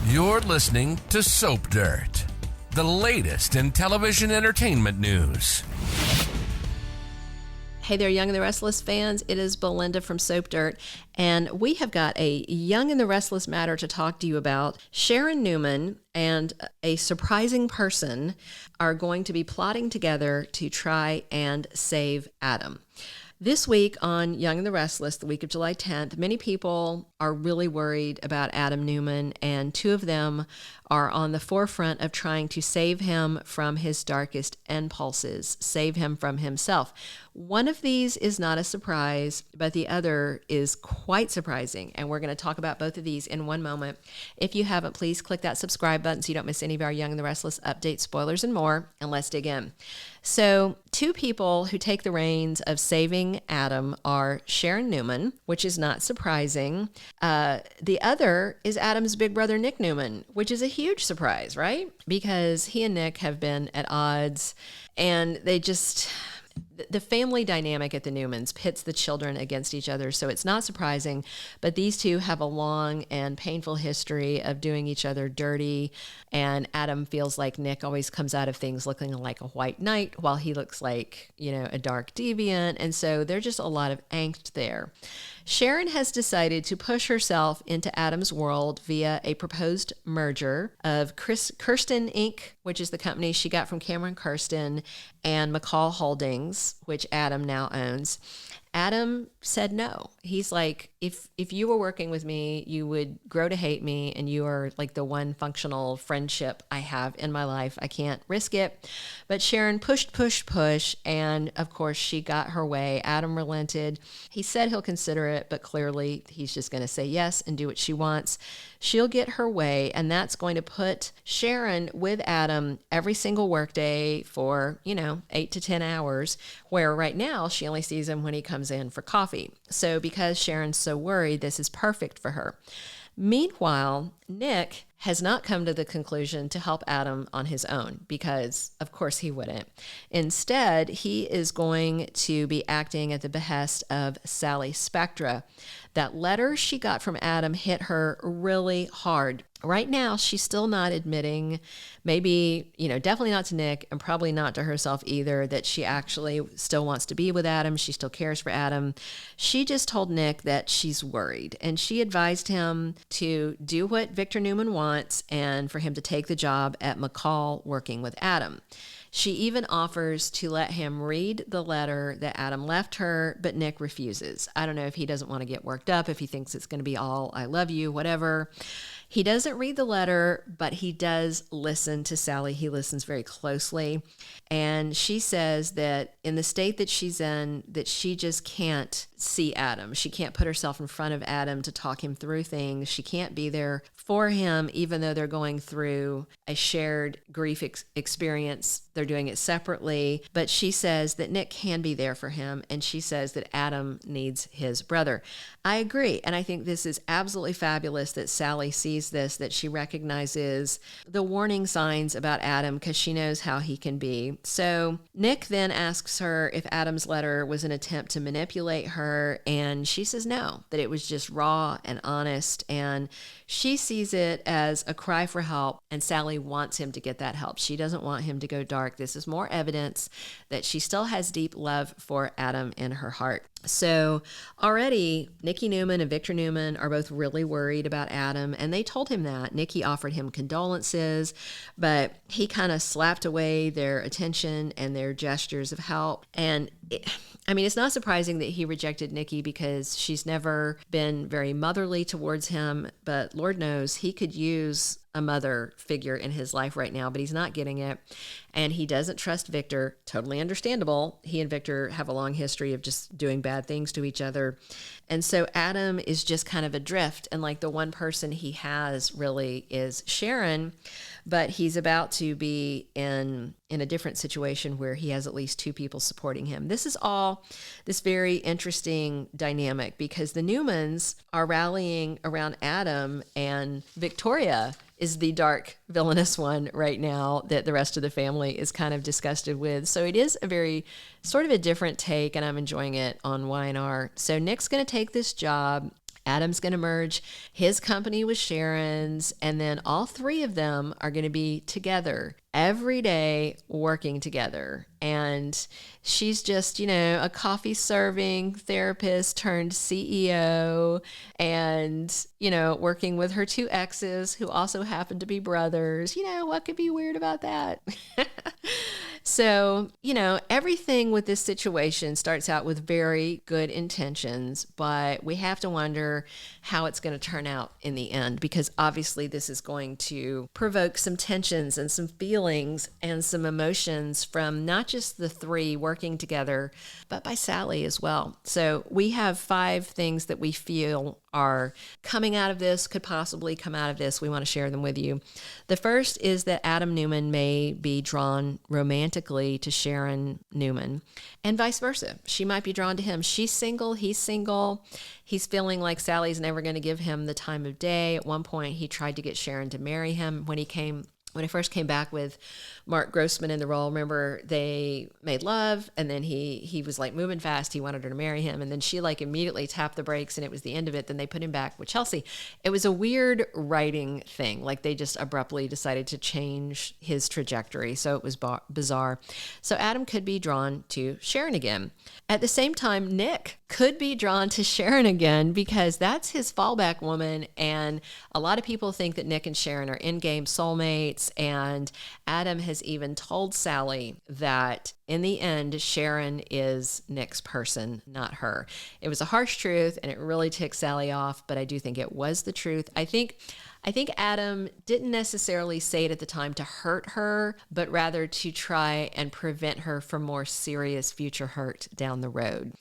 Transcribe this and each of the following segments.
You're listening to Soap Dirt, the latest in television entertainment news. Hey there, Young and the Restless fans. It is Belinda from Soap Dirt, and we have got a Young and the Restless matter to talk to you about. Sharon Newman and a surprising person are going to be plotting together to try and save Adam. This week on Young and the Restless, the week of July 10th, many people are really worried about Adam Newman, and two of them are on the forefront of trying to save him from his darkest impulses, save him from himself. One of these is not a surprise, but the other is quite surprising, and we're going to talk about both of these in one moment. If you haven't, please click that subscribe button so you don't miss any of our Young and the Restless updates, spoilers, and more, and let's dig in. So, two people who take the reins of saving Adam are Sharon Newman, which is not surprising. The other is Adam's big brother, Nick Newman, which is a huge surprise, right? Because he and Nick have been at odds, and the family dynamic at the Newmans pits the children against each other, so it's not surprising. But these two have a long and painful history of doing each other dirty, and Adam feels like Nick always comes out of things looking like a white knight while he looks like, a dark deviant, and so there's just a lot of angst there. Sharon has decided to push herself into Adam's world via a proposed merger of Kirsten Inc., which is the company she got from Cameron Kirsten, and McCall Holdings, which Adam now owns. Adam said no. He's like, if you were working with me, you would grow to hate me, and you are like the one functional friendship I have in my life. I can't risk it. But Sharon pushed, and of course she got her way. Adam relented. He said he'll consider it, but clearly he's just going to say yes and do what she wants. She'll get her way, and that's going to put Sharon with Adam every single workday for, 8 to 10 hours, where right now she only sees him when he comes in for coffee. So because Sharon's so worried, this is perfect for her. Meanwhile, Nick has not come to the conclusion to help Adam on his own, because of course he wouldn't. Instead, he is going to be acting at the behest of Sally Spectra. That letter she got from Adam hit her really hard. Right now, she's still not admitting, maybe, definitely not to Nick, and probably not to herself either, that she actually still wants to be with Adam. She still cares for Adam. She just told Nick that she's worried, and she advised him to do what Victor Newman wants and for him to take the job at McCall working with Adam. She even offers to let him read the letter that Adam left her, but Nick refuses. I don't know if he doesn't want to get worked up, if he thinks it's going to be all I love you, whatever. He doesn't read the letter, but he does listen to Sally. He listens very closely. And she says that in the state that she's in, that she just can't see Adam. She can't put herself in front of Adam to talk him through things. She can't be there for him, even though they're going through a shared grief experience. They're doing it separately. But she says that Nick can be there for him, and she says that Adam needs his brother. I agree, and I think this is absolutely fabulous that Sally sees this, that she recognizes the warning signs about Adam because she knows how he can be. So Nick then asks her if Adam's letter was an attempt to manipulate her, and she says no, that it was just raw and honest, and she sees it as a cry for help, and Sally wants him to get that help. She doesn't want him to go dark. This is more evidence that she still has deep love for Adam in her heart. So already, Nikki Newman and Victor Newman are both really worried about Adam, and they told him that. Nikki offered him condolences, but he kind of slapped away their attention and their gestures of help. And it's not surprising that he rejected Nikki because she's never been very motherly towards him, but Lord knows he could use a mother figure in his life right now, but he's not getting it. And he doesn't trust Victor. Totally understandable. He and Victor have a long history of just doing bad things to each other. And so Adam is just kind of adrift. And like the one person he has really is Sharon, but he's about to be in a different situation where he has at least two people supporting him. This is all this very interesting dynamic because the Newmans are rallying around Adam, and Victoria is the dark villainous one right now that the rest of the family is kind of disgusted with. So it is a very sort of a different take, and I'm enjoying it on Y&R. So Nick's going to take this job Adam's going to merge his company with Sharon's, and then all three of them are going to be together every day working together. And she's just, a coffee serving therapist turned CEO and, working with her two exes who also happen to be brothers. What could be weird about that? So, everything with this situation starts out with very good intentions, but we have to wonder how it's going to turn out in the end, because obviously this is going to provoke some tensions and some feelings and some emotions from not just the three working together, but by Sally as well. So we have 5 things that we feel are coming out of this, could possibly come out of this. We want to share them with you. The first is that Adam Newman may be drawn romantically to Sharon Newman, and vice versa. She might be drawn to him. She's single, he's single. He's feeling like Sally's never going to give him the time of day. At one point, he tried to get Sharon to marry him when he first came back with Mark Grossman in the role. Remember, they made love, and then he was like moving fast. He wanted her to marry him, and then she like immediately tapped the brakes, and it was the end of it. Then they put him back with Chelsea. It was a weird writing thing. Like they just abruptly decided to change his trajectory. So it was bizarre. So Adam could be drawn to Sharon again. At the same time, Nick could be drawn to Sharon again because that's his fallback woman. And a lot of people think that Nick and Sharon are in-game soulmates. And Adam has even told Sally that in the end, Sharon is Nick's person, not her. It was a harsh truth and it really ticked Sally off, but I do think it was the truth. I think Adam didn't necessarily say it at the time to hurt her, but rather to try and prevent her from more serious future hurt down the road.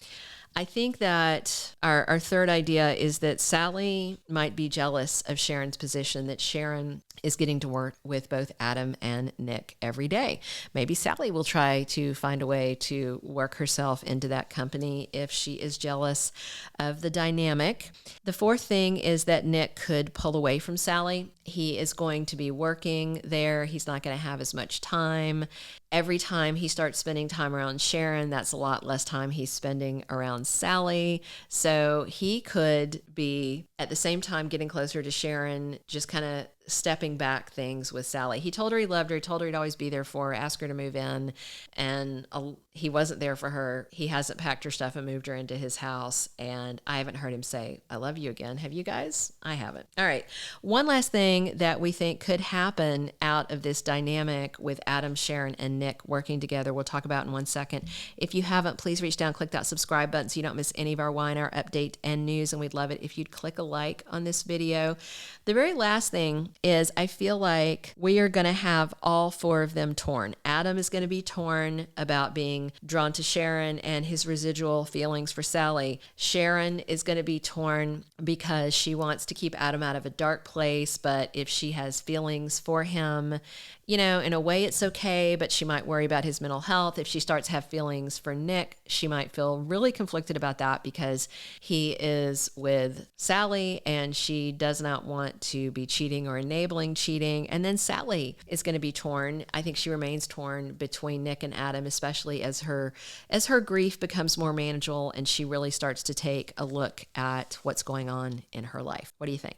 I think that our third idea is that Sally might be jealous of Sharon's position, that Sharon is getting to work with both Adam and Nick every day. Maybe Sally will try to find a way to work herself into that company if she is jealous of the dynamic. The fourth thing is that Nick could pull away from Sally. He is going to be working there. He's not going to have as much time. Every time he starts spending time around Sharon, that's a lot less time he's spending around Sally. So he could be at the same time getting closer to Sharon, just kind of stepping back things with Sally. He told her he loved her. He told her he'd always be there for her, asked her to move in, and he wasn't there for her. He hasn't packed her stuff and moved her into his house, and I haven't heard him say, I love you again. Have you guys? I haven't. All right. One last thing that we think could happen out of this dynamic with Adam, Sharon, and Nick working together, we'll talk about in 1 second. If you haven't, please reach down, click that subscribe button so you don't miss any of our Y&R update and news, and we'd love it if you'd click a like on this video. The very last thing is I feel like we are going to have all 4 of them torn. Adam is going to be torn about being drawn to Sharon and his residual feelings for Sally. Sharon is going to be torn because she wants to keep Adam out of a dark place, but if she has feelings for him, in a way it's okay, but she might worry about his mental health. If she starts to have feelings for Nick, she might feel really conflicted about that because he is with Sally and she does not want to be cheating or enabling cheating. And then Sally is going to be torn. I think she remains torn between Nick and Adam, especially as her grief becomes more manageable and she really starts to take a look at what's going on in her life. What do you think?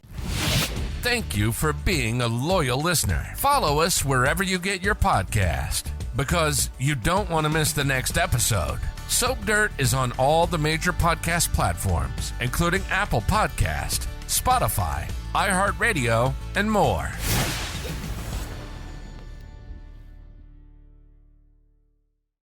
Thank you for being a loyal listener. Follow us wherever you get your podcast, because you don't want to miss the next episode. Soap Dirt is on all the major podcast platforms, including Apple Podcast, Spotify, iHeartRadio, and more.